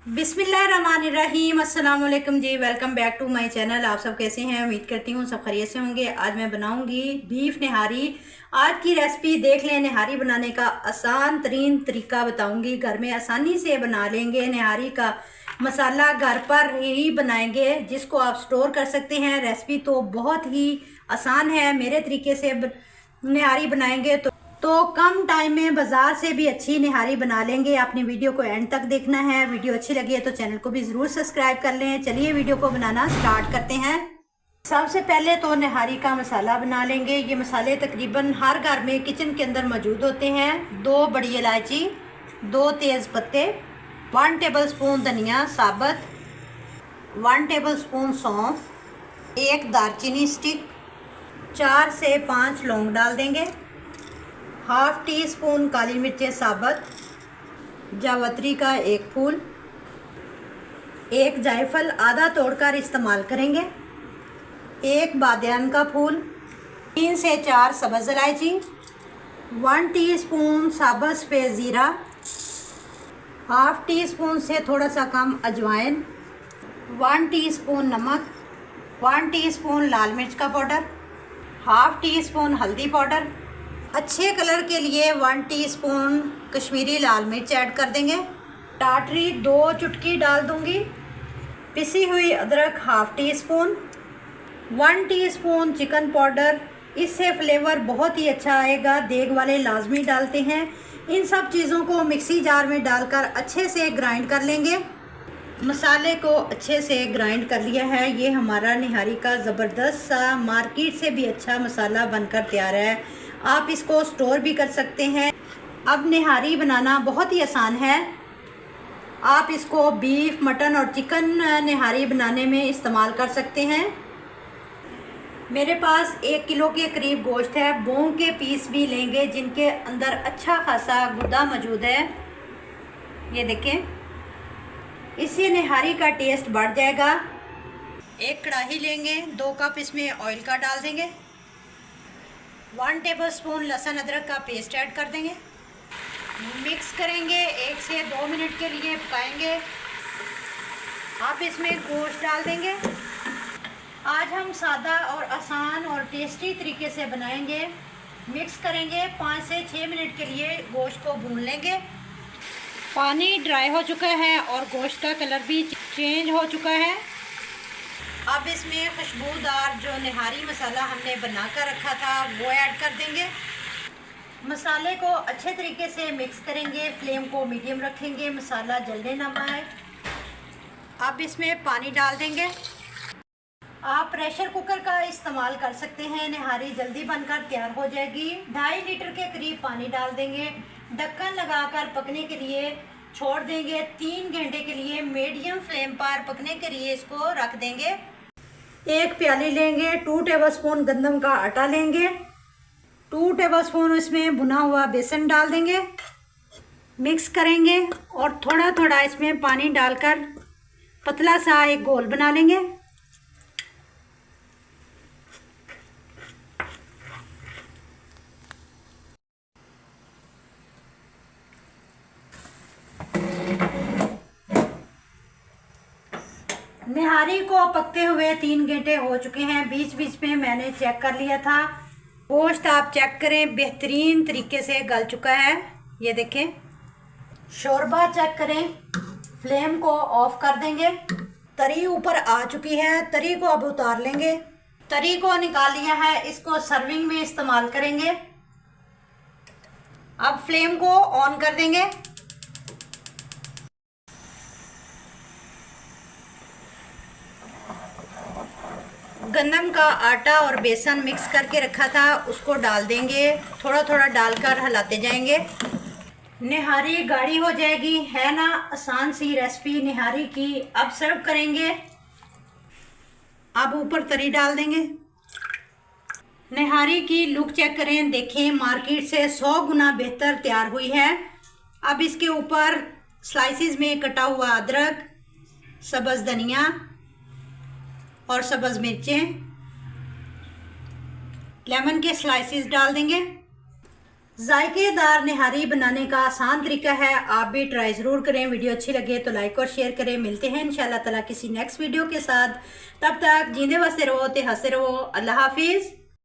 बिस्मिल्लाहिर्रहमानिर्रहीम। अस्सलाम वालेकुम जी। Welcome back to my channel. आप सब कैसे हैं? उम्मीद करती हूँ सब खैरियत से होंगे। आज मैं बनाऊंगी बीफ निहारी। आज की रेसिपी देख लें। निहारी बनाने का आसान तरीन तरीका बताऊंगी। घर में आसानी से बना लेंगे। निहारी का मसाला घर पर ही बनाएंगे, जिसको आप स्टोर कर सकते हैं। रेसिपी तो बहुत ही आसान है। मेरे तरीके से निहारी बनाएंगे तो कम टाइम में बाजार से भी अच्छी निहारी बना लेंगे। आपने वीडियो को एंड तक देखना है। वीडियो अच्छी लगी है तो चैनल को भी ज़रूर सब्सक्राइब कर लें। चलिए वीडियो को बनाना स्टार्ट करते हैं। सबसे पहले तो निहारी का मसाला बना लेंगे। ये मसाले तकरीबन हर घर में किचन के अंदर मौजूद होते हैं। 2 बड़ी इलायची, 2 तेज़ पत्ते, 1 टेबलस्पून धनिया साबुत, 1 टेबलस्पून सौंफ, 1 दालचीनी स्टिक, 4 से 5 लौंग डाल देंगे, हाफ टी स्पून काली मिर्चें साबुत, जावित्री का 1 फूल, 1 जायफल आधा तोड़कर इस्तेमाल करेंगे, 1 बादियान का फूल, 3 से 4 सब्ज़ इलायची, 1 टीस्पून साबुत सफ़ेद ज़ीरा, हाफ टी स्पून से थोड़ा सा कम अजवाइन, 1 टीस्पून नमक, 1 टीस्पून लाल मिर्च का पाउडर, हाफ टी स्पून हल्दी पाउडर। अच्छे कलर के लिए 1 टीस्पून कश्मीरी लाल मिर्च ऐड कर देंगे। टाटरी 2 चुटकी डाल दूंगी। पिसी हुई अदरक half tea spoon, 1 teaspoon chicken powder. इससे फ्लेवर बहुत ही अच्छा आएगा। देग वाले लाजमी डालते हैं। इन सब चीज़ों को मिक्सी जार में डालकर अच्छे से ग्राइंड कर लेंगे। मसाले को अच्छे से ग्राइंड कर लिया है। ये हमारा निहारी का ज़बरदस्त सा मार्केट से भी अच्छा मसाला बनकर तैयार है। आप इसको स्टोर भी कर सकते हैं। अब निहारी बनाना बहुत ही आसान है। आप इसको बीफ, मटन और चिकन निहारी बनाने में इस्तेमाल कर सकते हैं। मेरे पास 1 किलो के करीब गोश्त है। बोन के पीस भी लेंगे जिनके अंदर अच्छा खासा गुर्दा मौजूद है। ये देखें, इससे निहारी का टेस्ट बढ़ जाएगा। एक कढ़ाई लेंगे, 2 कप इसमें ऑयल का डाल देंगे, 1 टेबलस्पून लहसुन अदरक का पेस्ट ऐड कर देंगे। मिक्स करेंगे, 1 से 2 मिनट के लिए पकाएंगे। आप इसमें गोश्त डाल देंगे। आज हम सादा और आसान और टेस्टी तरीके से बनाएंगे। मिक्स करेंगे, 5 से 6 मिनट के लिए गोश्त को भून लेंगे। पानी ड्राई हो चुका है और गोश्त का कलर भी चेंज हो चुका है। अब इसमें खुशबूदार जो निहारी मसाला हमने बनाकर रखा था वो ऐड कर देंगे। मसाले को अच्छे तरीके से मिक्स करेंगे। फ्लेम को मीडियम रखेंगे, मसाला जलने ना पाए। अब इसमें पानी डाल देंगे। आप प्रेशर कुकर का इस्तेमाल कर सकते हैं। निहारी जल्दी बनकर तैयार हो जाएगी। 2.5 लीटर के करीब पानी डाल देंगे। ढक्कन लगाकर पकने के लिए छोड़ देंगे। 3 घंटे के लिए मीडियम फ्लेम पर पकने के लिए इसको रख देंगे। 1 प्याली लेंगे, 2 टेबलस्पून गंदम का आटा लेंगे, 2 टेबलस्पून इसमें भुना हुआ बेसन डाल देंगे। मिक्स करेंगे और थोड़ा थोड़ा इसमें पानी डालकर पतला सा एक घोल बना लेंगे। निहारी को पकते हुए 3 घंटे हो चुके हैं। बीच बीच में मैंने चेक कर लिया था। गोश्त आप चेक करें, बेहतरीन तरीके से गल चुका है। ये देखें। शोरबा चेक करें। फ्लेम को ऑफ कर देंगे। तरी ऊपर आ चुकी है। तरी को अब उतार लेंगे। तरी को निकाल लिया है। इसको सर्विंग में इस्तेमाल करेंगे। अब फ्लेम को ऑन कर देंगे। गंदम का आटा और बेसन मिक्स करके रखा था उसको डाल देंगे। थोड़ा थोड़ा डालकर हिलाते जाएंगे। निहारी गाढ़ी हो जाएगी। है ना आसान सी रेसिपी निहारी की। अब सर्व करेंगे। अब ऊपर तरी डाल देंगे। निहारी की लुक चेक करें, देखें, मार्केट से 100 गुना बेहतर तैयार हुई है। अब इसके ऊपर स्लाइसिस में कटा हुआ अदरक, सब्ज़ धनिया और सब्ज़ मिर्चें, लेमन के स्लाइसिस डाल देंगे। जायकेदार निहारी बनाने का आसान तरीका है, आप भी ट्राई ज़रूर करें। वीडियो अच्छी लगे तो लाइक और शेयर करें। मिलते हैं इंशाल्लाह ताला किसी नेक्स्ट वीडियो के साथ। तब तक जींदे बसते रहो, ते हंसते रहो। अल्लाह हाफिज़।